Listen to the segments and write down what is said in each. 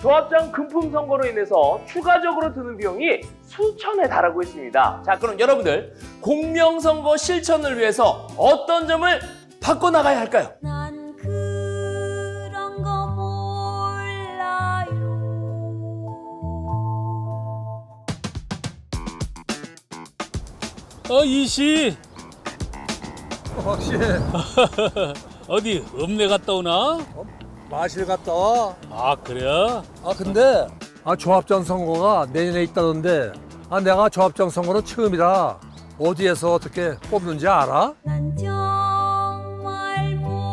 조합장 금품 선거로 인해서 추가적으로 드는 비용이 수천에 달하고 있습니다. 자, 그럼 여러분들 공명선거 실천을 위해서 어떤 점을 바꿔나가야 할까요? 난 그런 거 몰라요. 이씨. 씨. 어디 읍내 갔다 오나? 마실 갔다 와. 아, 그래? 근데 조합장 선거가 내년에 있다던데 내가 조합장 선거는 처음이라 어디에서 어떻게 뽑는지 알아? 난 정말 몰라요.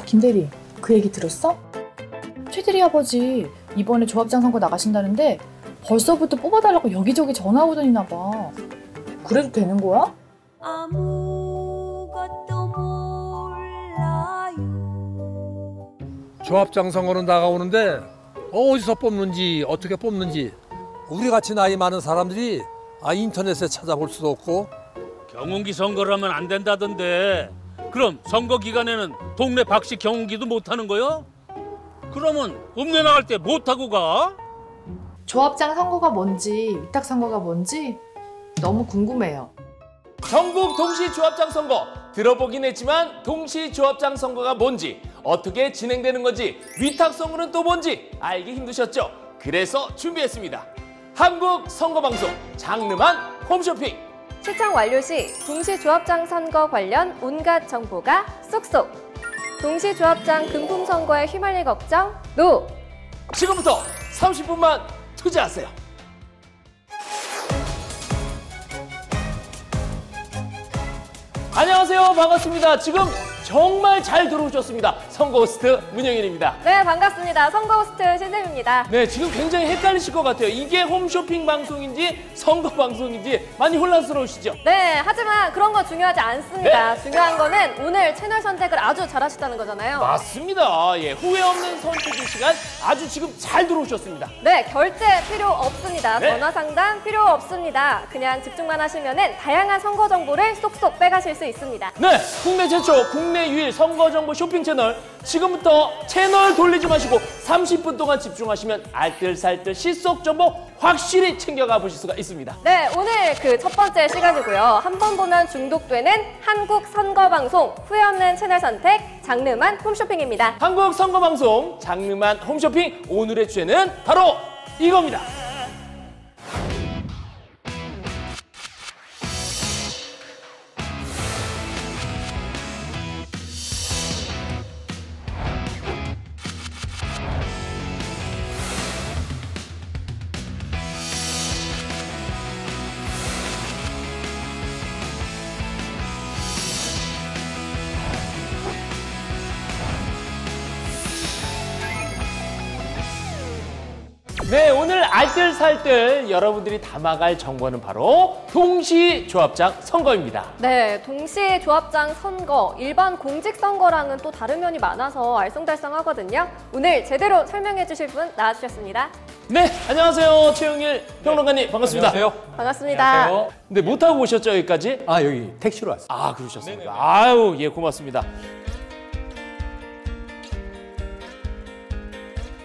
김대리, 그 얘기 들었어? 최대리 아버지 이번에 조합장 선거 나가신다는데 벌써부터 뽑아달라고 여기저기 전화 오더니나 봐. 그래도 되는 거야? 아무것도 몰라요. 조합장 선거는 나가오는데 어디서 뽑는지 어떻게 뽑는지 우리 같이 나이 많은 사람들이 인터넷에 찾아볼 수도 없고. 경운기 선거를 하면 안 된다던데. 그럼 선거 기간에는 동네 박씨 경운기도 못 하는 거요? 그러면 읍내 나갈 때 못 하고 가? 조합장 선거가 뭔지, 위탁 선거가 뭔지 너무 궁금해요. 전국 동시조합장 선거 들어보긴 했지만 동시조합장 선거가 뭔지, 어떻게 진행되는 건지, 위탁 선거는 또 뭔지 알기 힘드셨죠? 그래서 준비했습니다. 한국 선거방송 장르만 홈쇼핑. 시청 완료 시 동시조합장 선거 관련 온갖 정보가 쏙쏙. 동시조합장 금품 선거에 휘말릴 걱정 NO! 지금부터 30분만 투자하세요. 안녕하세요. 반갑습니다. 지금 정말 잘 들어오셨습니다. 선거 호스트 문영일입니다. 네, 반갑습니다. 선거 호스트 신샘입니다. 네, 지금 굉장히 헷갈리실 것 같아요. 이게 홈쇼핑 방송인지 선거 방송인지 많이 혼란스러우시죠? 네, 하지만 그런 거 중요하지 않습니다. 네. 중요한 거는 오늘 채널 선택을 아주 잘하셨다는 거잖아요. 맞습니다. 예, 후회 없는 선택의 시간 아주 지금 잘 들어오셨습니다. 네, 결제 필요 없습니다. 네. 전화 상담 필요 없습니다. 그냥 집중만 하시면은 다양한 선거 정보를 쏙쏙 빼가실 수 있습니다. 네, 국내 최초, 국내 유일 선거정보 쇼핑 채널. 지금부터 채널 돌리지 마시고 30분 동안 집중하시면 알뜰살뜰 실속 정보 확실히 챙겨가 보실 수가 있습니다. 네, 오늘 그 첫 번째 시간이고요. 한 번 보면 중독되는 한국 선거방송, 후회 없는 채널 선택, 장르만 홈쇼핑입니다. 한국 선거방송 장르만 홈쇼핑, 오늘의 주제는 바로 이겁니다. 네, 오늘 알뜰살뜰 여러분들이 담아갈 정보는 바로 동시조합장 선거입니다. 네, 동시조합장 선거, 일반 공직선거랑은 또 다른 면이 많아서 알쏭달쏭하거든요. 오늘 제대로 설명해 주실 분 나와주셨습니다. 네, 안녕하세요. 최영일 평론가님, 반갑습니다. 안녕하세요. 반갑습니다. 안녕하세요. 근데 못하고 오셨죠, 여기까지? 여기 택시로 왔습니다. 아, 그러셨습니까? 아유, 예, 고맙습니다.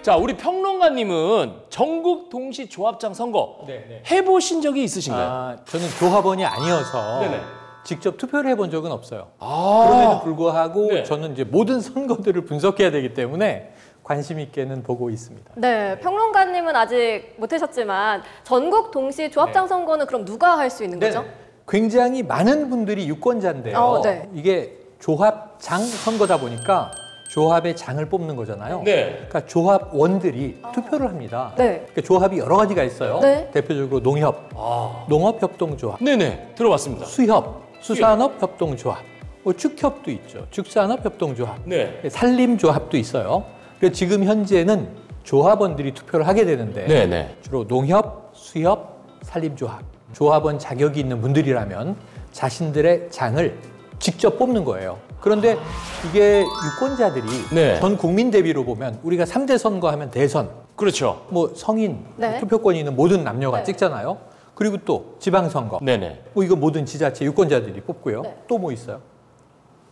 자, 우리 평론가님은 전국 동시조합장 선거 해보신 적이 있으신가요? 저는 조합원이 아니어서 네네. 직접 투표를 해본 적은 없어요. 아, 그럼에도 불구하고 네. 저는 이제 모든 선거들을 분석해야 되기 때문에 관심 있게는 보고 있습니다. 네, 평론가님은 아직 못하셨지만 전국 동시조합장 선거는 그럼 누가 할 수 있는 거죠? 굉장히 많은 분들이 유권자인데요. 네. 이게 조합장 선거다 보니까 조합의 장을 뽑는 거잖아요. 네. 그러니까 조합원들이 투표를 합니다. 네. 그러니까 조합이 여러 가지가 있어요. 네. 대표적으로 농협, 농업협동조합, 네네, 들어봤습니다. 수협, 수산업협동조합, 축협도 있죠. 축산업협동조합, 네. 산림조합도 있어요. 그래서 지금 현재는 조합원들이 투표를 하게 되는데 네네. 주로 농협, 수협, 산림조합, 조합원 자격이 있는 분들이라면 자신들의 장을 직접 뽑는 거예요. 그런데 이게 유권자들이 네. 전 국민 대비로 보면 우리가 3대 선거하면 대선, 그렇죠. 뭐 성인, 네. 투표권이 있는 모든 남녀가 네. 찍잖아요. 그리고 또 지방선거. 네네. 뭐 이거 모든 지자체 유권자들이 뽑고요. 네. 또 뭐 있어요?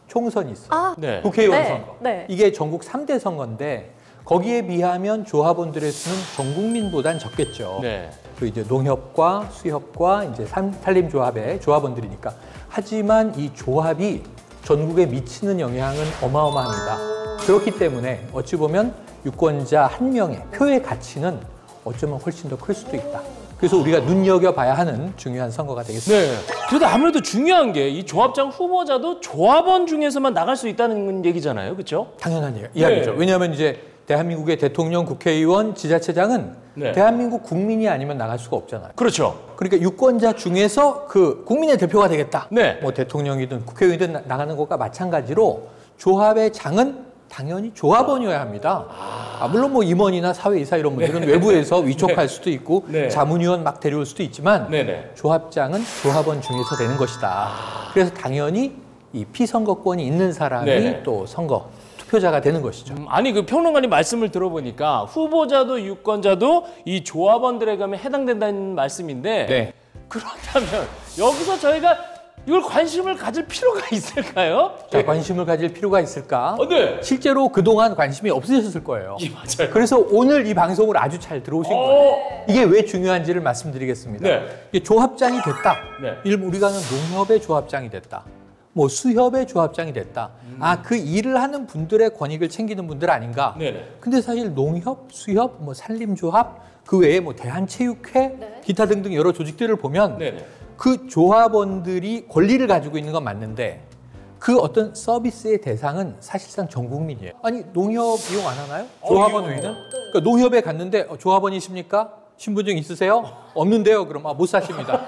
총선이 있어요. 아, 네. 국회의원 네, 선거. 네. 이게 전국 3대 선거인데 거기에 비하면 조합원들의 수는 전 국민보단 적겠죠. 네. 그 이제 농협과 수협과 이제 산림조합의 조합원들이니까. 하지만 이 조합이 전국에 미치는 영향은 어마어마합니다. 그렇기 때문에 어찌 보면 유권자 한 명의 표의 가치는 어쩌면 훨씬 더 클 수도 있다. 그래서 우리가 눈여겨봐야 하는 중요한 선거가 되겠습니다. 네. 그래도 아무래도 중요한 게 이 조합장 후보자도 조합원 중에서만 나갈 수 있다는 얘기잖아요. 그렇죠? 당연한 이야기죠. 네. 왜냐하면 이제 대한민국의 대통령, 국회의원, 지자체장은 네. 대한민국 국민이 아니면 나갈 수가 없잖아요. 그렇죠. 그러니까 유권자 중에서 그 국민의 대표가 되겠다. 네. 뭐 대통령이든 국회의원이든 나가는 것과 마찬가지로 조합의 장은 당연히 조합원이어야 합니다. 물론 뭐 임원이나 사회이사 이런 분들은 외부에서 위촉할 수도 있고 네. 자문위원 막 데려올 수도 있지만 네네. 조합장은 조합원 중에서 되는 것이다. 그래서 당연히 이 피선거권이 있는 사람이 네네. 또 선거 투표자가 되는 것이죠. 아니 그 평론가님 말씀을 들어보니까 후보자도 유권자도 이 조합원들에 가면 해당된다는 말씀인데 네. 그렇다면 여기서 저희가 이걸 관심을 가질 필요가 있을까요? 자, 관심을 가질 필요가 있을까? 네. 실제로 그동안 관심이 없으셨을 거예요. 예, 맞아요. 그래서 오늘 이 방송을 아주 잘 들어오신 거예요. 이게 왜 중요한지를 말씀드리겠습니다. 네. 이게 조합장이 됐다. 네. 우리가 하는 농협의 조합장이 됐다. 뭐 수협의 조합장이 됐다. 그 일을 하는 분들의 권익을 챙기는 분들 아닌가. 네네. 근데 사실 농협, 수협, 뭐 산림조합, 그 외에 뭐 대한체육회, 기타 등등 여러 조직들을 보면 네네. 그 조합원들이 권리를 가지고 있는 건 맞는데 그 어떤 서비스의 대상은 사실상 전 국민이에요. 아니 농협 이용 안 하나요? 조합원 외에는? 그러니까 농협에 갔는데 조합원이십니까? 신분증 있으세요? 없는데요. 그럼 못 사십니다.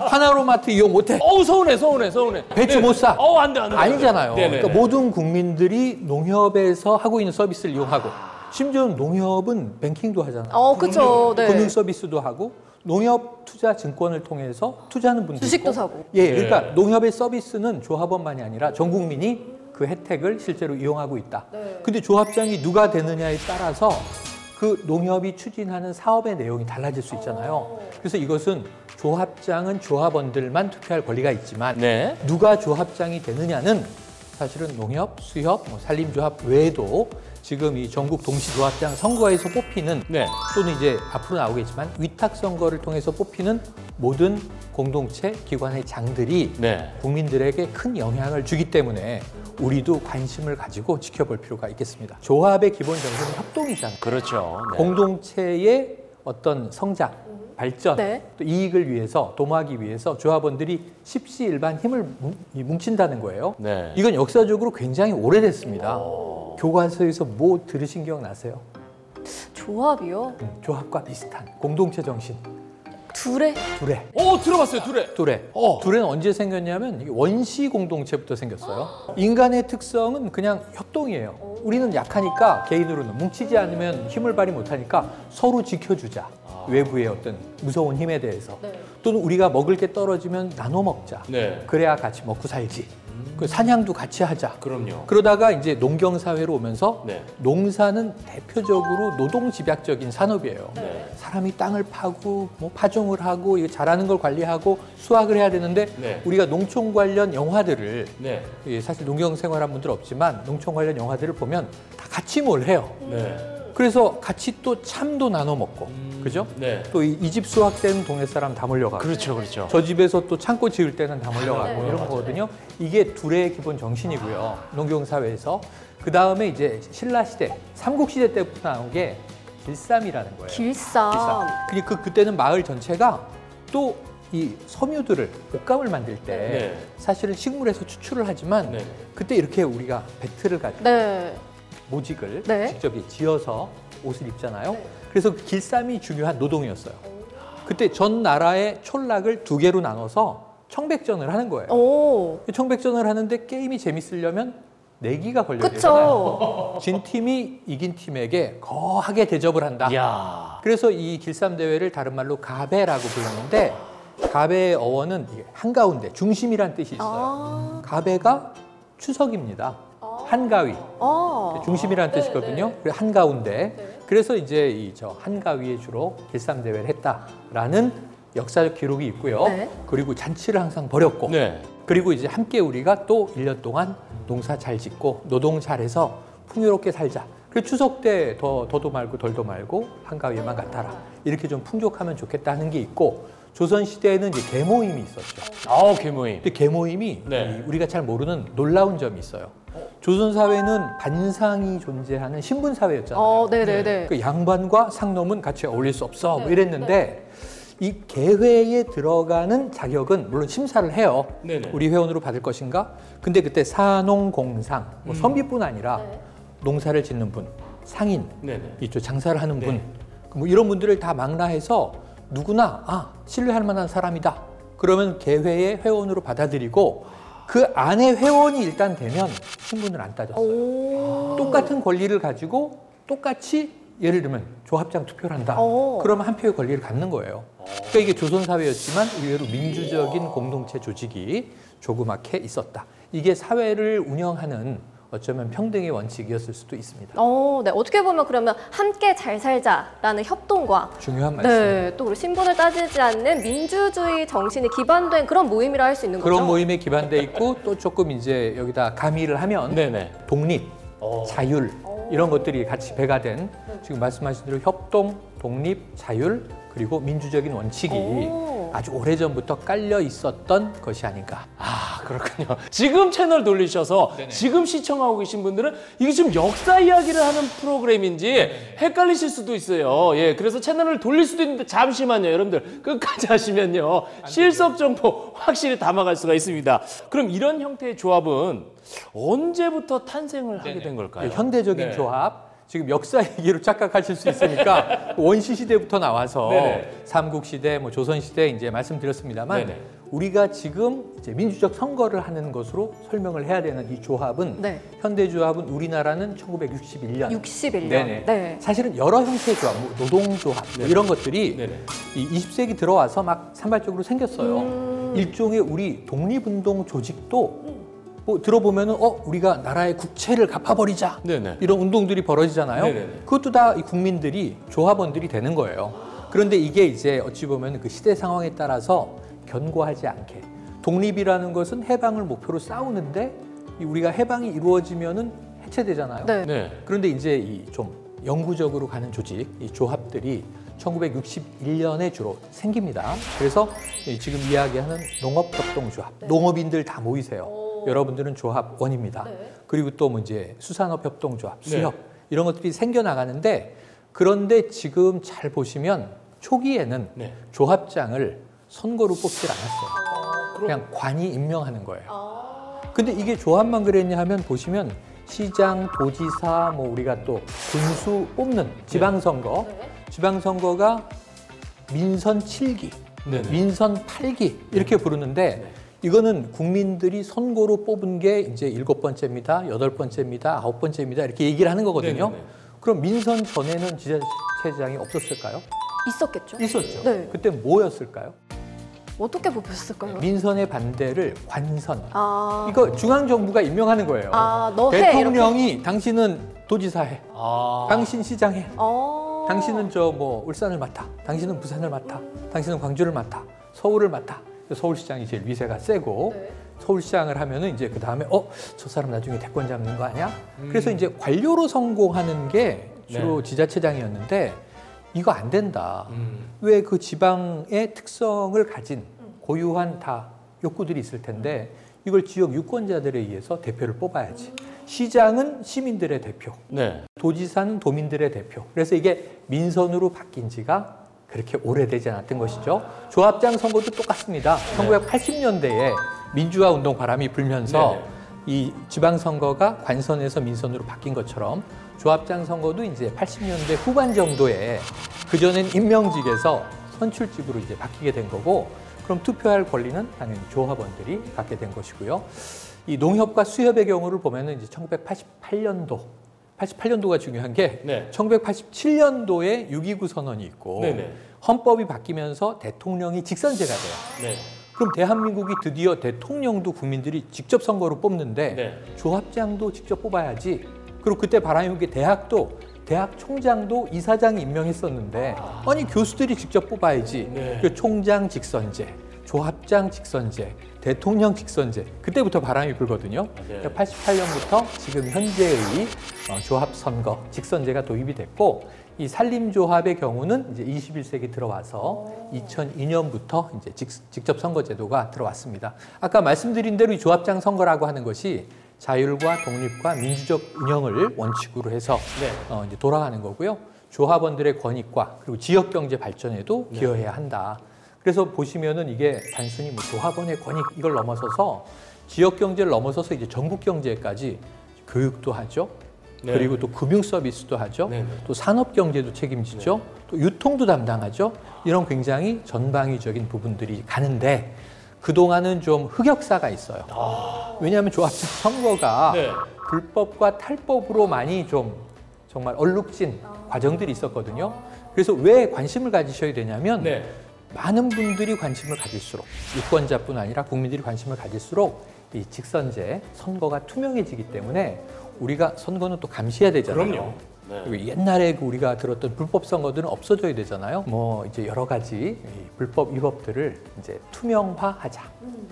하나로마트 이용 못해. 서운해. 배추 못 사. 안 돼. 아니잖아요. 네네네. 그러니까 모든 국민들이 농협에서 하고 있는 서비스를 이용하고 심지어 농협은 뱅킹도 하잖아요. 그렇죠. 네. 금융 서비스도 하고 농협 투자 증권을 통해서 투자하는 분들 주식도 있고. 사고. 예, 그러니까 농협의 서비스는 조합원만이 아니라 전 국민이 그 혜택을 실제로 이용하고 있다. 근데 조합장이 누가 되느냐에 따라서 그 농협이 추진하는 사업의 내용이 달라질 수 있잖아요. 그래서 이것은 조합장은 조합원들만 투표할 권리가 있지만 네. 누가 조합장이 되느냐는 사실은 농협, 수협, 산림조합 외에도 지금 이 전국 동시조합장 선거에서 뽑히는 네. 또는 이제 앞으로 나오겠지만 위탁 선거를 통해서 뽑히는 모든 공동체 기관의 장들이 네. 국민들에게 큰 영향을 주기 때문에 우리도 관심을 가지고 지켜볼 필요가 있겠습니다. 조합의 기본 정신은 협동이잖아요. 그렇죠. 네. 공동체의 어떤 성장, 발전, 네. 또 이익을 위해서 도모하기 위해서 조합원들이 십시일반 힘을 뭉친다는 거예요. 네. 이건 역사적으로 굉장히 오래됐습니다. 교과서에서 뭐 들으신 기억 나세요? 조합이요? 조합과 비슷한 공동체 정신. 둘에 두레. 들어봤어요. 두레. 두레는 언제 생겼냐면 이게 원시 공동체부터 생겼어요. 인간의 특성은 그냥 협동이에요. 우리는 약하니까 개인으로는 뭉치지 않으면 힘을 발휘 못하니까 서로 지켜주자. 외부의 어떤 무서운 힘에 대해서. 또는 우리가 먹을 게 떨어지면 나눠 먹자. 네. 그래야 같이 먹고 살지. 그 사냥도 같이 하자. 그럼요. 그러다가 이제 농경 사회로 오면서 네. 농사는 대표적으로 노동 집약적인 산업이에요. 네. 사람이 땅을 파고 뭐 파종을 하고 이거 자라는 걸 관리하고 수확을 해야 되는데 네. 우리가 농촌 관련 영화들을 네. 사실 농경 생활한 분들 없지만 농촌 관련 영화들을 보면 다 같이 뭘 해요. 네. 그래서 같이 또 참도 나눠 먹고, 그죠? 네. 또 이 집 수확 때는 동네 사람 다 몰려가고, 그렇죠. 저 집에서 또 창고 지을 때는 다 몰려가고 네. 이런 거거든요. 이게 둘의 기본 정신이고요. 농경 사회에서 그 다음에 이제 신라 시대, 삼국 시대 때부터 나온 게 길쌈이라는 거예요. 길쌈. 그때는 마을 전체가 또 이 섬유들을 옷감을 만들 때 네. 사실은 식물에서 추출을 하지만 네. 그때 이렇게 우리가 배틀을 가지고 네. 모직을 네. 직접 지어서 옷을 입잖아요. 그래서 그 길쌈이 중요한 노동이었어요. 그때 전 나라의 촌락을 2개로 나눠서 청백전을 하는 거예요. 오. 청백전을 하는데 게임이 재밌으려면 내기가 걸려야 되잖아요. 그쵸. 진 팀이 이긴 팀에게 거하게 대접을 한다. 이야. 그래서 이 길쌈 대회를 다른 말로 가배라고 불렀는데 가배의 어원은 이게 한가운데 중심이란 뜻이 있어요. 가배가 추석입니다. 한가위. 중심이라는 뜻이거든요. 그래서 한가운데. 그래서 이제 저 한가위에 주로 길쌈 대회를 했다라는 역사적 기록이 있고요. 네. 그리고 잔치를 항상 벌였고 네. 그리고 이제 함께 우리가 또 1년 동안 농사 잘 짓고 노동 잘해서 풍요롭게 살자. 그래서 추석 때 더도 말고 덜도 말고 한가위에만 같아라. 이렇게 좀 풍족하면 좋겠다 하는 게 있고 조선시대에는 이제 계모임이 있었죠. 계모임. 근데 계모임이 네. 우리가 잘 모르는 놀라운 점이 있어요. 조선 사회는 반상이 존재하는 신분 사회였잖아요. 네네네. 그 양반과 상놈은 같이 어울릴 수 없어 뭐 이랬는데 이 계회에 들어가는 자격은 물론 심사를 해요. 네네. 우리 회원으로 받을 것인가? 근데 그때 사농공상 뭐 선비뿐 아니라 농사를 짓는 분, 상인, 네네. 이쪽 장사를 하는 분, 네. 뭐 이런 분들을 다 망라해서 누구나 신뢰할 만한 사람이다. 그러면 계회의 회원으로 받아들이고 그 안에 회원이 일단 되면 신분을 안 따졌어요. 똑같은 권리를 가지고 똑같이 예를 들면 조합장 투표를 한다. 그러면 한 표의 권리를 갖는 거예요. 그러니까 이게 조선 사회였지만 의외로 민주적인 공동체 조직이 조그맣게 있었다. 이게 사회를 운영하는 어쩌면 평등의 원칙이었을 수도 있습니다. 네. 어떻게 보면 그러면 함께 잘 살자라는 협동과 중요한 말씀. 네, 또 그리고 신분을 따지지 않는 민주주의 정신이 기반된 그런 모임이라 할 수 있는 거죠. 그런 모임에 기반돼 있고 또 조금 이제 여기다 가미를 하면 네네. 독립, 자율 이런 것들이 같이 배가 된 지금 말씀하신 대로 협동, 독립, 자율 그리고 민주적인 원칙이 아주 오래전부터 깔려 있었던 것이 아닌가. 그렇군요. 지금 채널 돌리셔서 지금 시청하고 계신 분들은 이게 지금 역사 이야기를 하는 프로그램인지 헷갈리실 수도 있어요. 예, 그래서 채널을 돌릴 수도 있는데 잠시만요, 여러분들 끝까지 하시면요 실속 정보 확실히 담아갈 수가 있습니다. 그럼 이런 형태의 조합은 언제부터 탄생을 하게 된 걸까요? 현대적인 네. 조합. 지금 역사 얘기로 착각하실 수 있으니까 원시 시대부터 나와서 네네. 삼국시대, 뭐 조선시대 이제 말씀드렸습니다만 네네. 우리가 지금 이제 민주적 선거를 하는 것으로 설명을 해야 되는 이 조합은 네. 현대 조합은 우리나라는 1961년. 61년. 네네. 네. 사실은 여러 형태의 조합, 뭐 노동조합 뭐 이런 것들이 네네. 이 20세기 들어와서 막 산발적으로 생겼어요. 일종의 우리 독립운동 조직도 뭐 들어보면은 우리가 나라의 국채를 갚아버리자 네네. 이런 운동들이 벌어지잖아요. 네네네. 그것도 다 이 국민들이 조합원들이 되는 거예요. 그런데 이게 이제 어찌 보면 그 시대 상황에 따라서 견고하지 않게 독립이라는 것은 해방을 목표로 싸우는데 우리가 해방이 이루어지면은 해체되잖아요. 네. 네. 그런데 이제 이 좀 영구적으로 가는 조직, 이 조합들이 1961년에 주로 생깁니다. 그래서 지금 이야기하는 농업협동조합, 농업인들 다 모이세요. 여러분들은 조합원입니다. 그리고 또 뭐 이제 수산업협동조합, 수협 이런 것들이 생겨나가는데 그런데 지금 잘 보시면 초기에는 조합장을 선거로 뽑질 않았어요. 그냥 관이 임명하는 거예요. 근데 이게 조합만 그랬냐 하면 보시면 시장, 도지사, 뭐 우리가 또 군수 뽑는 지방선거, 지방선거가 민선 7기, 민선 8기 이렇게 부르는데 이거는 국민들이 선거로 뽑은 게 이제 7번째입니다, 8번째입니다, 9번째입니다 이렇게 얘기를 하는 거거든요. 네네네. 그럼 민선 전에는 지자체장이 없었을까요? 있었겠죠. 있었죠. 네. 그때 뭐였을까요? 어떻게 뽑혔을까요? 민선의 반대를 관선. 아, 이거 중앙정부가 임명하는 거예요. 너 해. 대통령이 당신은 도지사 해. 아. 당신 시장 해. 어. 당신은 저 뭐 울산을 맡아. 당신은 부산을 맡아. 당신은 광주를 맡아. 서울을 맡아. 서울시장이 제일 위세가 세고 서울시장을 하면은 이제 그 다음에 저 사람 나중에 대권 잡는 거 아니야? 그래서 이제 관료로 성공하는 게 주로 지자체장이었는데 이거 안 된다. 왜 그 지방의 특성을 가진 고유한 다 욕구들이 있을 텐데 이걸 지역 유권자들에 의해서 대표를 뽑아야지. 시장은 시민들의 대표, 도지사는 도민들의 대표. 그래서 이게 민선으로 바뀐 지가 그렇게 오래되지 않았던 것이죠. 조합장 선거도 똑같습니다. 1980년대에 민주화 운동 바람이 불면서 이 지방선거가 관선에서 민선으로 바뀐 것처럼 조합장 선거도 이제 80년대 후반 정도에 그전엔 임명직에서 선출직으로 이제 바뀌게 된 거고 그럼 투표할 권리는 당연히 조합원들이 갖게 된 것이고요. 이 농협과 수협의 경우를 보면은 이제 1988년도가 중요한 게 1987년도에 6.29 선언이 있고 헌법이 바뀌면서 대통령이 직선제가 돼요. 그럼 대한민국이 드디어 대통령도 국민들이 직접 선거로 뽑는데 조합장도 직접 뽑아야지. 그리고 그때 바람이 분 게 대학도 대학 총장도 이사장이 임명했었는데 아니 교수들이 직접 뽑아야지. 그 총장 직선제, 조합장 직선제, 대통령 직선제 그때부터 바람이 불거든요. 88년부터 지금 현재의 조합 선거 직선제가 도입이 됐고 이 산림조합의 경우는 이제 21세기 들어와서 2002년부터 이제 직접 선거제도가 들어왔습니다. 아까 말씀드린 대로 이 조합장 선거라고 하는 것이 자율과 독립과 민주적 운영을 원칙으로 해서 이제 돌아가는 거고요. 조합원들의 권익과 그리고 지역 경제 발전에도 기여해야 한다. 그래서 보시면은 이게 단순히 뭐 조합원의 권익 이걸 넘어서서 지역 경제를 넘어서서 이제 전국 경제까지 교육도 하죠. 그리고 또 금융 서비스도 하죠. 또 산업 경제도 책임지죠. 또 유통도 담당하죠. 이런 굉장히 전방위적인 부분들이 가는데 그동안은 좀 흑역사가 있어요. 왜냐하면 조합장 선거가 불법과 탈법으로 많이 좀 정말 얼룩진 과정들이 있었거든요. 그래서 왜 관심을 가지셔야 되냐면 많은 분들이 관심을 가질수록 유권자뿐 아니라 국민들이 관심을 가질수록 이 직선제 선거가 투명해지기 때문에 우리가 선거는 또 감시해야 되잖아요. 그럼요. 그리고 옛날에 우리가 들었던 불법 선거들은 없어져야 되잖아요. 뭐 이제 여러 가지 불법 위법들을 이제 투명화하자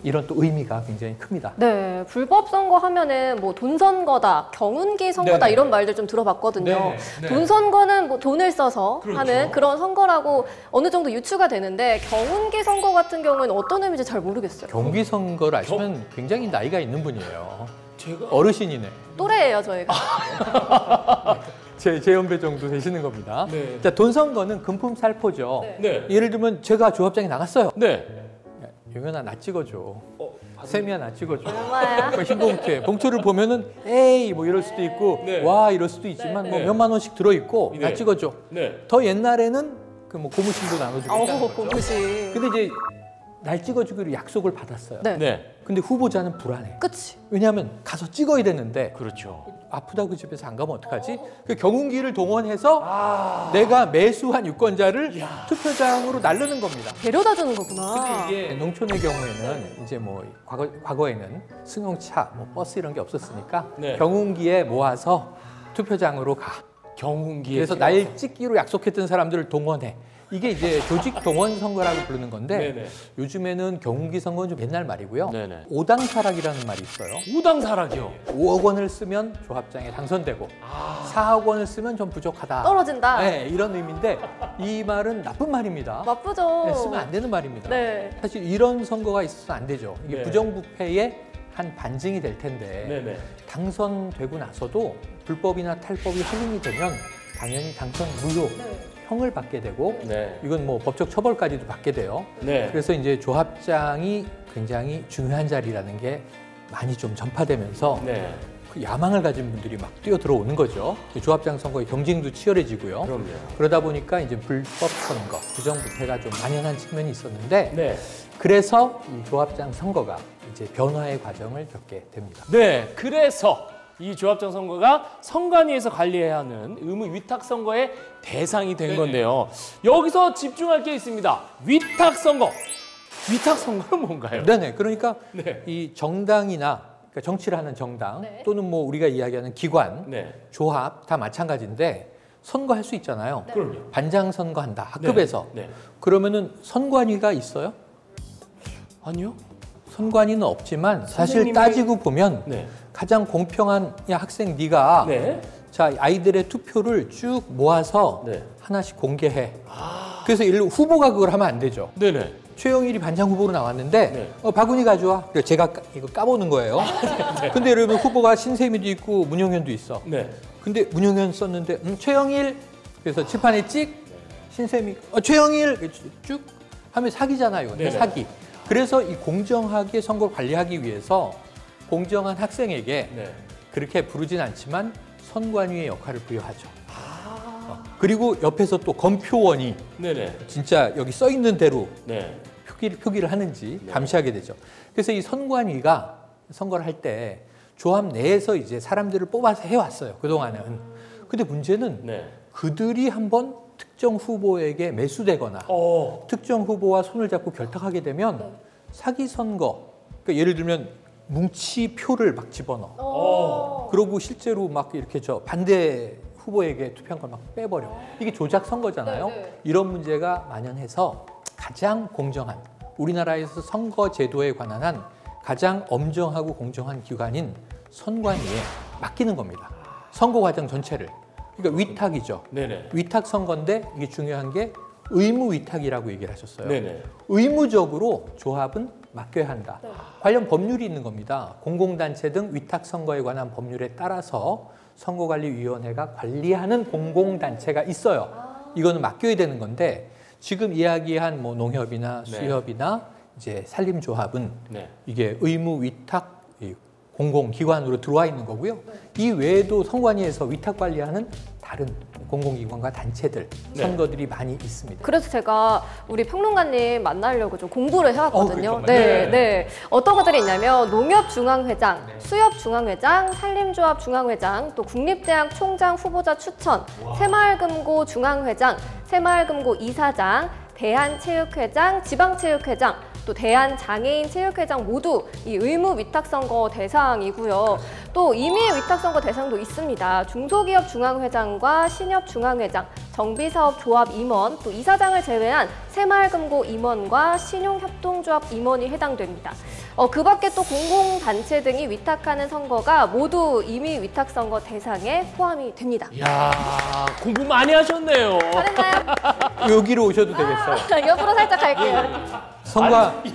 이런 또 의미가 굉장히 큽니다. 네, 불법 선거 하면은 뭐 돈 선거다, 경운기 선거다 이런 말들 좀 들어봤거든요. 돈 선거는 뭐 돈을 써서 하는 그런 선거라고 어느 정도 유추가 되는데 경운기 선거 같은 경우에는 어떤 의미인지 잘 모르겠어요. 경기 선거를 아시면 굉장히 나이가 있는 분이에요. 어르신이네. 또래예요, 저희가. 제 연배 정도 되시는 겁니다. 자, 돈 선거는 금품 살포죠. 예를 들면 제가 조합장에 나갔어요. 용현아 나 찍어줘. 세미야 나 찍어줘. 얼마야? 흰봉투에 봉투를 보면은 에이 뭐 이럴 수도 있고 와 이럴 수도 있지만 뭐 몇만 원씩 들어 있고 나 찍어줘. 더 옛날에는 그 뭐 고무신도 나눠주고. 고무신. 근데 이제 날 찍어주기로 약속을 받았어요. 네. 근데 후보자는 불안해. 그치. 왜냐하면 가서 찍어야 되는데 그렇죠. 아프다고 집에서 안 가면 어떡하지? 그 경운기를 동원해서 내가 매수한 유권자를 투표장으로 날르는 겁니다. 데려다 주는 거구나. 근데 이게 농촌의 경우에는 이제 뭐 과거에는 승용차, 뭐 버스 이런 게 없었으니까 경운기에 모아서 투표장으로 가. 경운기에 그래서 날 찍기로 약속했던 사람들을 동원해. 이게 이제 조직 동원 선거라고 부르는 건데 요즘에는 경운기 선거는 좀 옛날 말이고요. 오당사락이라는 말이 있어요. 오당사락이요. 5억 원을 쓰면 조합장에 당선되고 4억 원을 쓰면 좀 부족하다. 떨어진다. 네, 이런 의미인데 이 말은 나쁜 말입니다. 나쁘죠. 네, 쓰면 안 되는 말입니다. 네. 사실 이런 선거가 있어서는 안 되죠. 이게 부정부패의 한 반증이 될 텐데 당선되고 나서도 불법이나 탈법이 확인이 되면 당연히 당선 무효. 형을 받게 되고 이건 뭐 법적 처벌까지도 받게 돼요. 그래서 이제 조합장이 굉장히 중요한 자리라는 게 많이 좀 전파되면서 그 야망을 가진 분들이 막 뛰어들어오는 거죠. 조합장 선거의 경쟁도 치열해지고요. 그러다 보니까 이제 불법 선거, 부정부패가 좀 만연한 측면이 있었는데 그래서 이 조합장 선거가 이제 변화의 과정을 겪게 됩니다. 그래서 이 조합장 선거가 선관위에서 관리해야 하는 의무 위탁 선거의 대상이 된 건데요. 여기서 집중할 게 있습니다. 위탁 선거. 위탁 선거는 뭔가요? 그러니까 이 정당이나 그러니까 정치를 하는 정당 또는 뭐 우리가 이야기하는 기관, 조합 다 마찬가지인데 선거할 수 있잖아요. 반장 선거한다 학급에서. 그러면은 선관위가 있어요? 아니요. 선관위는 없지만 사실 따지고 보면 가장 공평한 학생 네가 자 아이들의 투표를 쭉 모아서 하나씩 공개해. 그래서 예를 들어 후보가 그걸 하면 안 되죠. 최영일이 반장 후보로 나왔는데 박은희 가져와. 그래서 제가 이거 까보는 거예요. 근데 여러분 후보가 신세미도 있고 문용현도 있어. 근데 문용현 썼는데 최영일 그래서 칠판에 찍 신세미 최영일 쭉 하면 사기잖아요. 사기. 그래서 이 공정하게 선거를 관리하기 위해서 공정한 학생에게 그렇게 부르진 않지만 선관위의 역할을 부여하죠. 그리고 옆에서 또 검표원이 진짜 여기 써 있는 대로 표기를 하는지 감시하게 되죠. 그래서 이 선관위가 선거를 할 때 조합 내에서 이제 사람들을 뽑아서 해왔어요. 그동안은. 근데 문제는 그들이 한번 특정 후보에게 매수되거나 특정 후보와 손을 잡고 결탁하게 되면 사기 선거, 그러니까 예를 들면 뭉치표를 막 집어넣어. 그러고 실제로 막 이렇게 반대 후보에게 투표한 걸 막 빼버려. 이게 조작 선거잖아요. 네. 이런 문제가 만연해서 가장 공정한 우리나라에서 선거 제도에 관한 한 가장 엄정하고 공정한 기관인 선관위에 맡기는 겁니다. 선거 과정 전체를. 그러니까 위탁이죠. 네네. 위탁 선거인데 이게 중요한 게 의무 위탁이라고 얘기를 하셨어요. 네네. 의무적으로 조합은 맡겨야 한다. 관련 법률이 있는 겁니다. 공공단체 등 위탁 선거에 관한 법률에 따라서 선거관리위원회가 관리하는 공공단체가 있어요. 이거는 맡겨야 되는 건데 지금 이야기한 뭐 농협이나 네. 수협이나 이제 산림조합은 네. 이게 의무 위탁 공공기관으로 들어와 있는 거고요. 이 외에도 선관위에서 위탁 관리하는 다른 공공기관과 단체들, 네. 선거들이 많이 있습니다. 그래서 제가 우리 평론가님 만나려고 좀 공부를 해왔거든요. 그렇죠. 네. 네. 어떤 것들이 있냐면 농협중앙회장, 수협중앙회장, 산림조합중앙회장, 또 국립대학 총장 후보자 추천, 새마을금고 중앙회장, 새마을금고 이사장, 대한체육회장, 지방체육회장, 또 대한장애인체육회장 모두 이 의무 위탁선거 대상이고요. 또 임의 위탁선거 대상도 있습니다. 중소기업중앙회장과 신협중앙회장, 정비사업조합 임원, 또 이사장을 제외한 새마을금고 임원과 신용협동조합 임원이 해당됩니다. 그 밖에 또 공공단체 등이 위탁하는 선거가 모두 임의 위탁선거 대상에 포함이 됩니다. 이야, 공부 많이 하셨네요. 잘했나요? 여기로 오셔도 되겠어요. 옆으로 살짝 갈게요.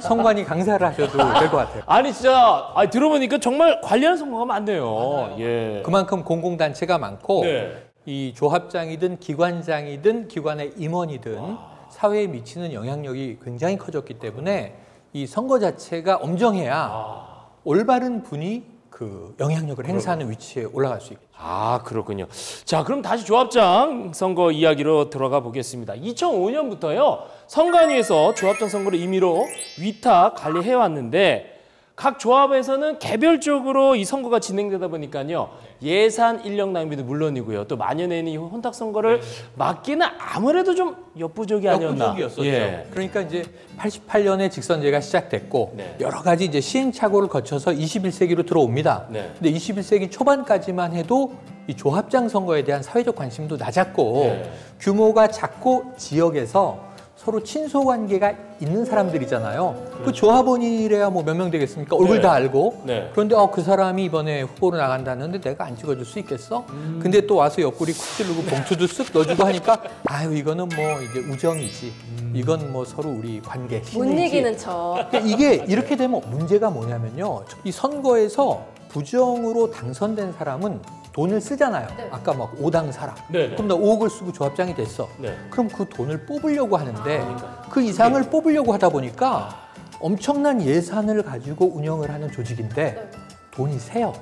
선관위 강사를 하셔도 될 것 같아요. 아니 진짜 들어보니까 정말 관리하는 선거가 많네요. 예. 그만큼 공공단체가 많고 네. 이 조합장이든 기관장이든 기관의 임원이든 사회에 미치는 영향력이 굉장히 커졌기 때문에 이 선거 자체가 엄정해야 올바른 분이 그 영향력을 행사하는 위치에 올라갈 수 있겠죠. 아, 그렇군요. 자, 그럼 다시 조합장 선거 이야기로 들어가 보겠습니다. 2005년부터요, 선관위에서 조합장 선거를 임의로 위탁 관리해 왔는데 각 조합에서는 개별적으로 이 선거가 진행되다 보니까요, 예산 인력 낭비도 물론이고요, 또 만연해니 혼탁 선거를 막기는 아무래도 좀 역부족이 아니었나. 역부족이었었죠. 예. 그러니까 이제 88년에 직선제가 시작됐고 네. 여러 가지 이제 시행착오를 거쳐서 21세기로 들어옵니다. 네. 근데 21세기 초반까지만 해도 이 조합장 선거에 대한 사회적 관심도 낮았고 네. 규모가 작고 지역에서 서로 친소 관계가 있는 사람들이잖아요. 그 조합원이래야 뭐 몇 명 되겠습니까? 얼굴 네. 다 알고. 네. 그런데 그 사람이 이번에 후보로 나간다는데 내가 안 찍어줄 수 있겠어? 근데 또 와서 옆구리 쿡 찌르고 봉투도 쓱 넣어주고 하니까 아유 이거는 뭐 이제 우정이지. 이건 뭐 서로 우리 관계 못 신이지. 이기는 척. 그러니까 이게 이렇게 되면 문제가 뭐냐면요. 이 선거에서 부정으로 당선된 사람은 돈을 쓰잖아요. 네. 아까 막 5당 사라. 네. 그럼 나 5억을 쓰고 조합장이 됐어. 네. 그럼 그 돈을 뽑으려고 하는데 그 이상을 뽑으려고 하다 보니까 엄청난 예산을 가지고 운영을 하는 조직인데 돈이 새요.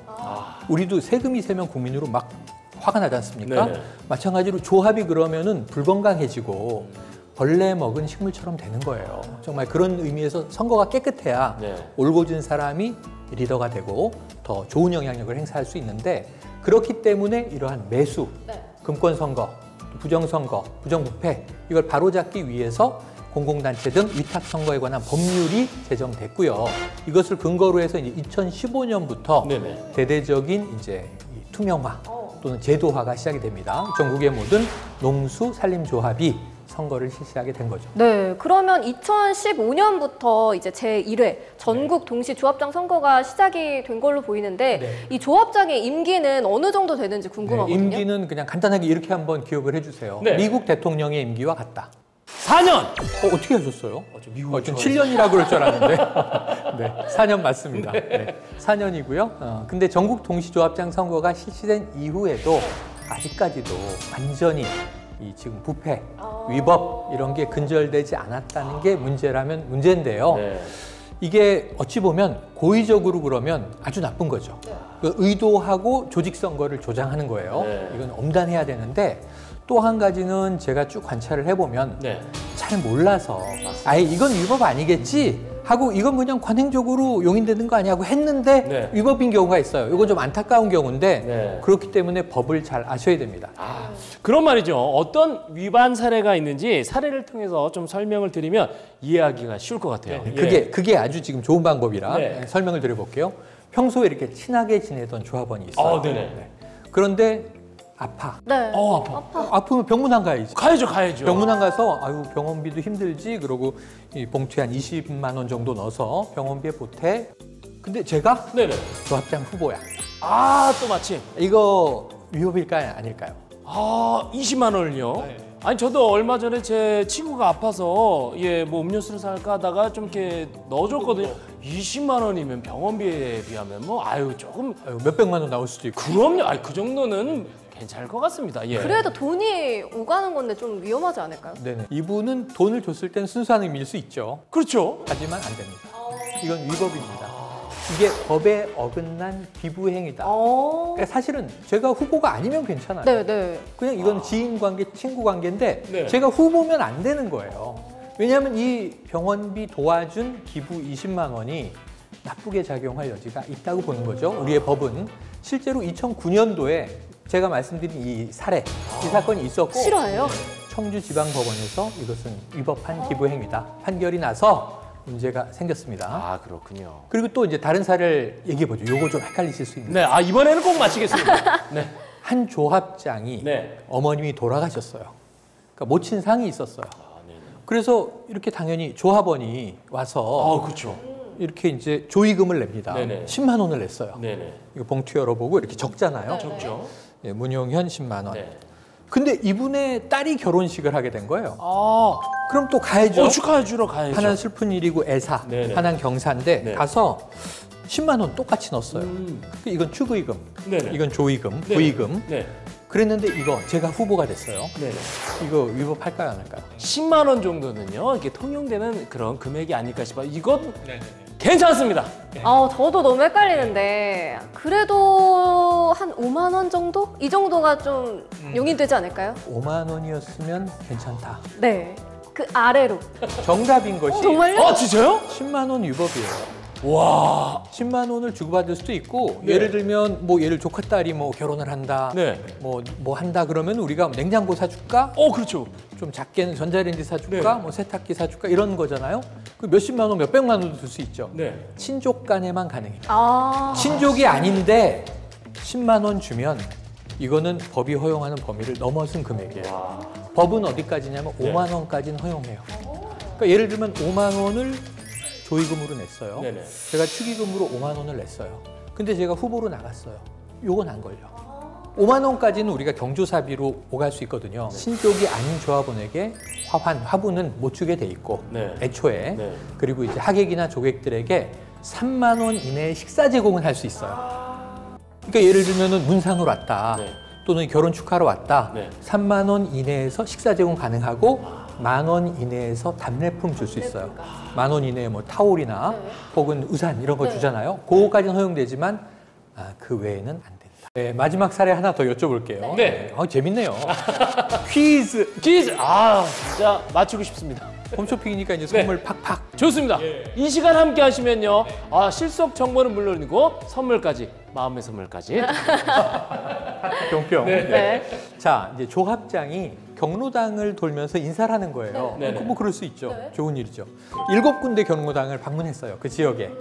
우리도 세금이 세면 국민으로 막 화가 나지 않습니까? 네네. 마찬가지로 조합이 그러면은 불건강해지고 벌레 먹은 식물처럼 되는 거예요. 정말 그런 의미에서 선거가 깨끗해야 네. 올곧은 사람이 리더가 되고 더 좋은 영향력을 행사할 수 있는데 그렇기 때문에 이러한 매수, 금권선거, 부정선거, 부정부패 이걸 바로잡기 위해서 공공단체 등 위탁선거에 관한 법률이 제정됐고요. 이것을 근거로 해서 이제 2015년부터 네네. 대대적인 이제 이 투명화 또는 제도화가 시작이 됩니다. 전국의 모든 농수 산림조합이 선거를 실시하게 된 거죠. 네, 그러면 2015년부터 이제 제1회 전국 동시 조합장 선거가 시작이 된 걸로 보이는데 네. 이 조합장의 임기는 어느 정도 되는지 궁금하거든요. 임기는 그냥 간단하게 이렇게 한번 기억을 해주세요. 네. 미국 대통령의 임기와 같다. 4년! 어떻게 하셨어요? 미국을 좀 좋아해서. 7년이라고 그럴 줄 알았는데 네, 4년 맞습니다. 네, 4년이고요. 근데 전국 동시조합장 선거가 실시된 이후에도 아직까지도 완전히 이 지금 부패, 위법 이런 게 근절되지 않았다는 게 문제라면 문제인데요. 네. 이게 어찌 보면 고의적으로 그러면 아주 나쁜 거죠. 그 의도하고 조직 선거를 조장하는 거예요. 네. 이건 엄단해야 되는데 또 한 가지는 제가 쭉 관찰을 해보면 네. 잘 몰라서 아예 이건 위법 아니겠지 하고 이건 그냥 관행적으로 용인되는 거 아니냐고 했는데 네. 위법인 경우가 있어요. 이건 좀 안타까운 경우인데 네. 그렇기 때문에 법을 잘 아셔야 됩니다. 그런 말이죠. 어떤 위반 사례가 있는지 사례를 통해서 좀 설명을 드리면 이해하기가 쉬울 것 같아요. 예. 그게 아주 지금 좋은 방법이라 네. 설명을 드려볼게요. 평소에 이렇게 친하게 지내던 조합원이 있어요. 네네. 네. 그런데 아파. 네. 아파. 아프면 병문안 가야지. 가야죠. 병문안 가서 아유 병원비도 힘들지 그러고 이 봉투에 한 20만 원 정도 넣어서 병원비에 보태. 근데 제가 네네. 조합장 후보야. 또 마침. 이거 위협일까요, 아닐까요? 20만 원을요? 네. 아니 저도 얼마 전에 제 친구가 아파서 뭐 음료수를 살까 하다가 좀 이렇게 넣어줬거든요. 20만 원이면 병원비에 비하면 조금 아유, 몇백만 원 나올 수도 있고. 그럼요. 그 정도는 괜찮을 것 같습니다. 예. 그래도 돈이 오가는 건데 좀 위험하지 않을까요? 네네. 이분은 돈을 줬을 땐 순수한 의미일 수 있죠. 그렇죠. 하지만 안 됩니다. 이건 위법입니다. 이게 법에 어긋난 기부 행위다. 그러니까 사실은 제가 후보가 아니면 괜찮아요. 네. 그냥 이건 지인 관계, 친구 관계인데 네. 제가 후보면 안 되는 거예요. 왜냐하면 이 병원비 도와준 기부 20만 원이 나쁘게 작용할 여지가 있다고 보는 거죠. 우리의 법은 실제로 2009년도에 제가 말씀드린 이 사례, 이 사건이 있었고 싫어해요? 청주지방법원에서 이것은 위법한 기부 행위다 판결이 나서 문제가 생겼습니다. 그렇군요. 그리고 또 이제 다른 사례를 얘기해 보죠. 요거 좀 헷갈리실 수 있는. 네, 이번에는 꼭 마치겠습니다. 네. 한 조합장이 네. 어머님이 돌아가셨어요. 그러니까 모친 상이 있었어요. 네. 그래서 이렇게 당연히 조합원이 와서 그렇죠. 이렇게 이제 조의금을 냅니다. 네네. 10만 원을 냈어요. 네네. 이거 봉투 열어보고 이렇게 적잖아요. 적죠. 예, 문용현 10만 원. 네. 근데 이분의 딸이 결혼식을 하게 된 거예요. 아, 그럼 또 가야죠. 축하해 주러 가야죠. 하나는 슬픈 일이고 애사, 네네. 하나는 경사인데 네. 가서 10만 원 똑같이 넣었어요. 이건 축의금, 네네. 이건 조의금, 네네. 부의금. 네. 그랬는데 이거 제가 후보가 됐어요. 네네. 이거 위법할까요, 안 할까요? 10만 원 정도는요, 이게 통용되는 그런 금액이 아닐까 싶어요. 이건 괜찮습니다. 저도 너무 헷갈리는데 그래도 한 5만 원 정도? 이 정도가 좀 용인되지 않을까요? 5만 원이었으면 괜찮다. 네. 그 아래로. 정답인 것이 정말요? 진짜요? 10만 원 위법이에요. 와. 10만 원을 주고받을 수도 있고 네. 예를 들면 예를 조카딸이 결혼을 한다. 네. 뭐 한다 그러면 우리가 냉장고 사줄까? 그렇죠. 좀 작게는 전자레인지 사줄까? 네. 세탁기 사줄까? 이런 거잖아요. 그 몇십만 원, 몇백만 원도 줄 수 있죠. 네. 친족 간에만 가능해요. 아. 친족이 아닌데 10만 원 주면 이거는 법이 허용하는 범위를 넘어선 금액이에요. 법은 어디까지냐면 네. 5만 원까지는 허용해요. 그러니까 예를 들면 5만 원을 조의금으로 냈어요. 네네. 제가 축의금으로 5만 원을 냈어요. 근데 제가 후보로 나갔어요. 요건 안 걸려. 5만 원까지는 우리가 경조사비로 오갈 수 있거든요. 친족이 아닌 조합원에게 화분은 못 주게 돼 있고 네. 애초에 네. 그리고 이제 하객이나 조객들에게 3만 원 이내에 식사 제공은 할 수 있어요. 그러니까 예를 들면은 문상으로 왔다. 네. 또는 결혼 축하로 왔다. 네. 3만 원 이내에서 식사 제공 가능하고 1만 원 이내에서 답례품 줄 수 있어요. 1만 원 이내에 타올이나 혹은 우산 이런 거 주잖아요. 그거까지는 허용되지만 그 외에는 안 된다. 네, 마지막 사례 하나 더 여쭤볼게요. 네. 재밌네요. 퀴즈. 진짜 맞추고 싶습니다. 홈쇼핑이니까 이제 선물 팍팍. 좋습니다. 이 시간 함께 하시면요. 실속 정보는 물론이고 선물까지, 마음의 선물까지. 경평. 네. 자, 이제 조합장이 경로당을 돌면서 인사를 하는 거예요. 네. 그럴 수 있죠. 좋은 일이죠. 7군데 경로당을 방문했어요. 그 지역에.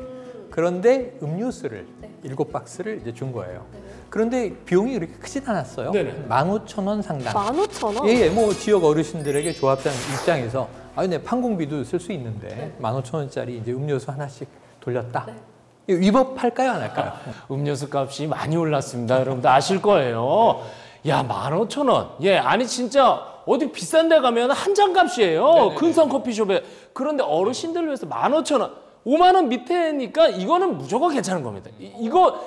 그런데 음료수를 7박스를 이제 준 거예요. 그런데 비용이 그렇게 크진 않았어요. 네네. 15,000원 상당. 15,000원? 예, 지역 어르신들에게 조합장 입장에서 내 판공비도 쓸 수 있는데 15,000원짜리 이제 음료수 하나씩 돌렸다. 이거 위법할까요, 안 할까요? 음료수 값이 많이 올랐습니다. 여러분들 아실 거예요. 야, 15,000원. 아니 진짜 어디 비싼 데 가면 한 잔 값이에요. 근성 커피숍에. 그런데 어르신들을 위해서 15,000원. 5만 원 밑에니까 이거는 무조건 괜찮은 겁니다.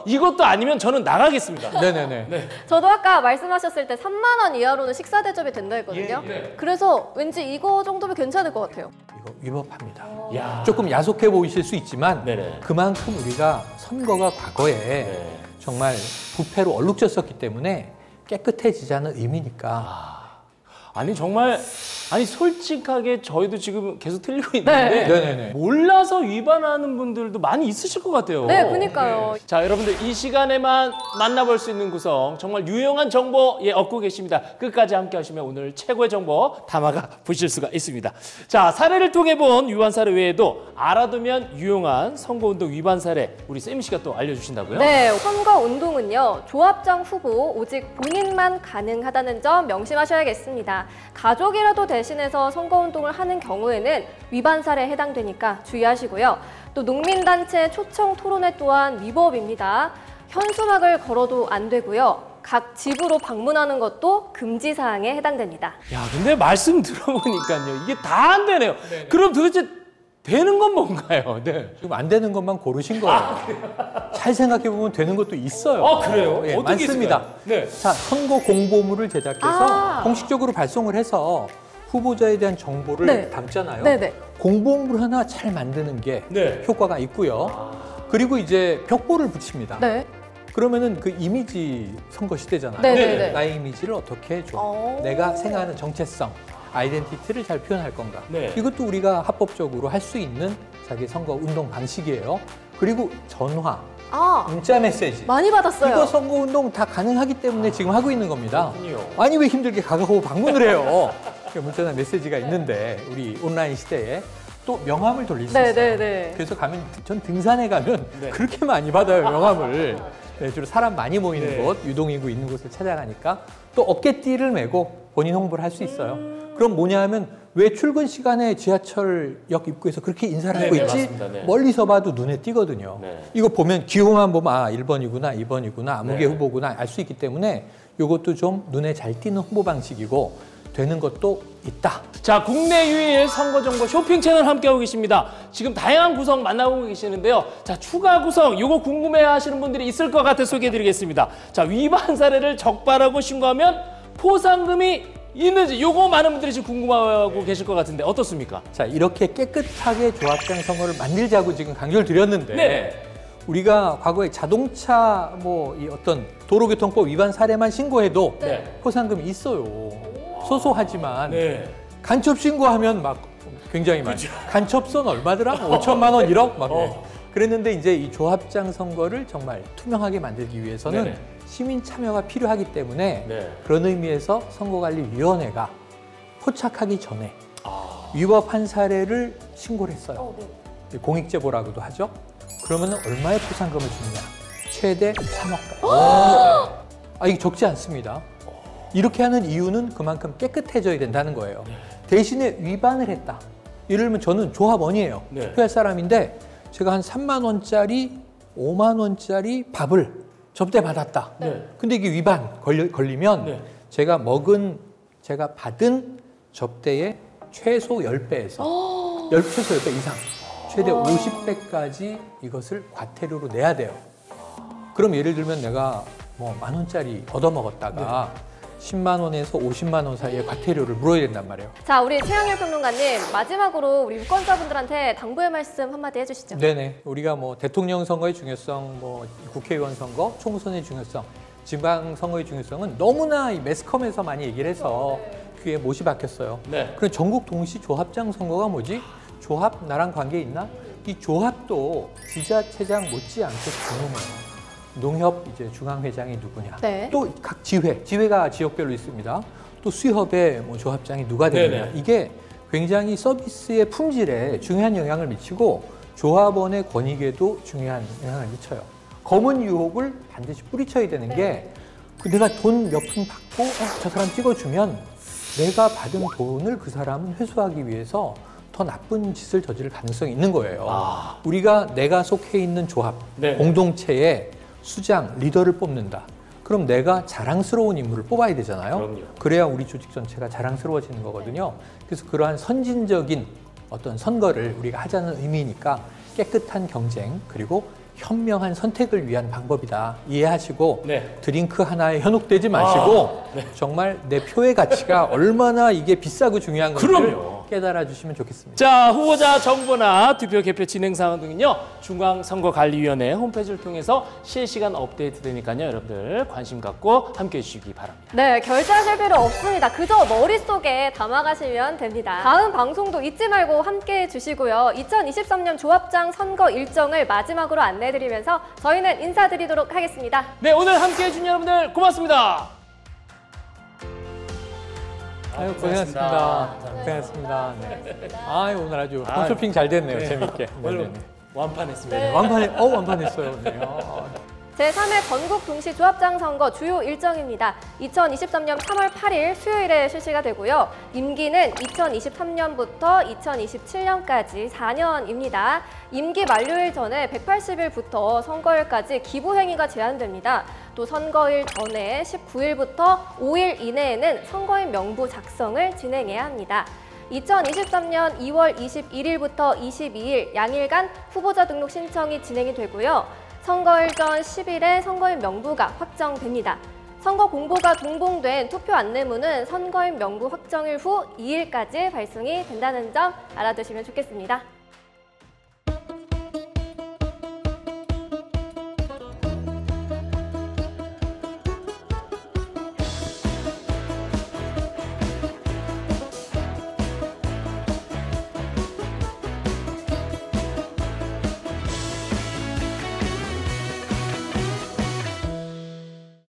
이것도 아니면 저는 나가겠습니다. 네네네. 네. 저도 아까 말씀하셨을 때 3만 원 이하로는 식사 대접이 된다 했거든요. 그래서 왠지 이거 정도면 괜찮을 것 같아요. 이거 위법합니다. 야. 조금 야속해 보이실 수 있지만 네네. 그만큼 우리가 선거가 과거에 정말 부패로 얼룩졌었기 때문에 깨끗해지자는 의미니까. 아니 정말 아니 솔직하게 저희도 지금 계속 틀리고 있는데 네네네. 몰라서 위반하는 분들도 많이 있으실 것 같아요. 네, 그니까요. 자, 여러분들 이 시간에만 만나볼 수 있는 구성 정말 유용한 정보 얻고 계십니다. 끝까지 함께 하시면 오늘 최고의 정보 담아가 보실 수가 있습니다. 자, 사례를 통해 본 위반 사례 외에도 알아두면 유용한 선거운동 위반 사례 우리 쌤 씨가 또 알려주신다고요? 네, 선거운동은요. 조합장 후보 오직 본인만 가능하다는 점 명심하셔야겠습니다. 가족이라도 대신해서 선거운동을 하는 경우에는 위반 사례에 해당되니까 주의하시고요. 또 농민단체 초청 토론회 또한 위법입니다. 현수막을 걸어도 안 되고요. 각 집으로 방문하는 것도 금지 사항에 해당됩니다. 야, 근데 말씀 들어보니까요. 이게 다 안 되네요. 그럼 도대체 되는 건 뭔가요? 네. 지금 안 되는 것만 고르신 거예요. 잘 생각해 보면 되는 것도 있어요. 아, 그래요? 예, 어떻게 많습니다. 있을까요? 네. 자, 선거 공보물을 제작해서 공식적으로 발송을 해서 후보자에 대한 정보를 네. 담잖아요. 네네. 공보물 하나 잘 만드는 게 네. 효과가 있고요. 그리고 이제 벽보를 붙입니다. 네. 그러면은 그 이미지 선거 시대잖아요. 네네네. 나의 이미지를 어떻게 해줘? 오. 내가 생각하는 정체성, 아이덴티티를 잘 표현할 건가? 네. 이것도 우리가 합법적으로 할 수 있는 자기 선거 운동 방식이에요. 그리고 전화, 문자 메시지. 많이 받았어요. 이거 선거 운동 다 가능하기 때문에 지금 하고 있는 겁니다. 그렇군요. 아니 왜 힘들게 가가고 방문을 해요? 문자나 메시지가 있는데 우리 온라인 시대에 또 명함을 돌릴 수 있어요. 네네네. 그래서 가면 전 등산에 가면 네. 그렇게 많이 받아요 명함을. 네, 주로 사람 많이 모이는 네. 곳, 유동인구 있는 곳을 찾아가니까 또 어깨띠를 메고 본인 홍보를 할 수 있어요. 그럼 뭐냐 하면 왜 출근 시간에 지하철역 입구에서 그렇게 인사를 하고 네, 있지? 맞습니다. 네. 멀리서 봐도 눈에 띄거든요. 네. 이거 보면 기호만 보면 아 1번이구나 2번이구나 아무개 네. 후보구나 알 수 있기 때문에 이것도 좀 눈에 잘 띄는 홍보 방식이고 되는 것도 있다. 자, 국내 유일 선거정보 쇼핑 채널 함께하고 계십니다. 지금 다양한 구성 만나보고 계시는데요. 자, 추가 구성 이거 궁금해하시는 분들이 있을 것 같아 소개해드리겠습니다. 자, 위반 사례를 적발하고 신고하면 포상금이 있는지 요거 많은 분들이 지금 궁금해하고 계실 것 같은데 어떻습니까? 자, 이렇게 깨끗하게 조합장 선거를 만들자고 지금 강조를 드렸는데 네. 우리가 과거에 자동차 뭐 이 어떤 도로교통법 위반 사례만 신고해도 네. 포상금이 있어요. 소소하지만 네. 간첩 신고하면 막 굉장히 많죠. 간첩선 얼마더라? 5천만 원, 1억? 막 그랬는데 이제 이 조합장 선거를 정말 투명하게 만들기 위해서는 네네. 시민 참여가 필요하기 때문에 네. 그런 의미에서 선거관리위원회가 포착하기 전에 위법한 사례를 신고를 했어요. 공익제보라고도 하죠. 그러면 얼마의 포상금을 주느냐? 최대 3억까지. 아, 이게 적지 않습니다. 이렇게 하는 이유는 그만큼 깨끗해져야 된다는 거예요. 대신에 위반을 했다. 예를 들면 저는 조합원이에요. 네. 투표할 사람인데 제가 한 3만 원짜리, 5만 원짜리 밥을 접대받았다. 네. 근데 이게 위반 걸리면 네. 제가 받은 접대의 최소 10배에서 최소 10배 이상 최대 50배까지 이것을 과태료로 내야 돼요. 그럼 예를 들면 내가 뭐 10,000원짜리 얻어먹었다가 10만 원에서 50만 원 사이에 과태료를 물어야 된단 말이에요. 자, 우리 최양열 평론가님 마지막으로 우리 유권자분들한테 당부의 말씀 한마디 해주시죠. 네네. 우리가 뭐 대통령 선거의 중요성, 뭐 국회의원 선거, 총선의 중요성, 지방 선거의 중요성은 너무나 이 매스컴에서 많이 얘기를 해서 귀에 못이 박혔어요. 네. 그럼 전국 동시 조합장 선거가 뭐지? 조합 나랑 관계 있나? 이 조합도 지자체장 못지않게 중요해요. 농협 이제 중앙회장이 누구냐? 네. 또 각 지회가 지역별로 있습니다. 또 수협의 뭐 조합장이 누가 되느냐? 네네. 이게 굉장히 서비스의 품질에 중요한 영향을 미치고 조합원의 권익에도 중요한 영향을 미쳐요. 검은 유혹을 반드시 뿌리쳐야 되는 게 내가 돈 몇 푼 받고 저 사람 찍어주면 내가 받은 돈을 그 사람은 회수하기 위해서 더 나쁜 짓을 저지를 가능성이 있는 거예요. 우리가 내가 속해 있는 조합, 네. 공동체에 수장, 리더를 뽑는다. 그럼 내가 자랑스러운 인물을 뽑아야 되잖아요. 그럼요. 그래야 우리 조직 전체가 자랑스러워지는 거거든요. 그래서 그러한 선진적인 어떤 선거를 우리가 하자는 의미니까 깨끗한 경쟁 그리고 현명한 선택을 위한 방법이다. 이해하시고 네. 드링크 하나에 현혹되지 마시고 네. 정말 내 표의 가치가 얼마나 이게 비싸고 중요한 건지 그럼요. 깨달아 주시면 좋겠습니다. 자, 후보자 정보나 투표 개표 진행 사항 등은요 중앙선거관리위원회 홈페이지를 통해서 실시간 업데이트 되니까요 여러분들 관심 갖고 함께해 주시기 바랍니다. 네, 결제하실 필요 없습니다. 그저 머릿속에 담아가시면 됩니다. 다음 방송도 잊지 말고 함께해 주시고요. 2023년 조합장 선거 일정을 마지막으로 안내해드리면서 저희는 인사드리도록 하겠습니다. 네, 오늘 함께해 주신 여러분들 고맙습니다. 아유, 고생하셨습니다. 고생하셨습니다. 네. 아유, 오늘 아주 홈쇼핑 잘 됐네요. 재밌게. 오늘 완판했습니다. 네. 완판했어요. 네. 제3회 전국 동시 조합장 선거 주요 일정입니다. 2023년 3월 8일 수요일에 실시가 되고요. 임기는 2023년부터 2027년까지 4년입니다. 임기 만료일 전에 180일부터 선거일까지 기부행위가 제한됩니다. 또 선거일 전에 19일부터 5일 이내에는 선거인 명부 작성을 진행해야 합니다. 2023년 2월 21일부터 22일 양일간 후보자 등록 신청이 진행이 되고요. 선거일 전 10일에 선거인 명부가 확정됩니다. 선거 공보가 동봉된 투표 안내문은 선거인 명부 확정일 후 2일까지 발송이 된다는 점 알아두시면 좋겠습니다.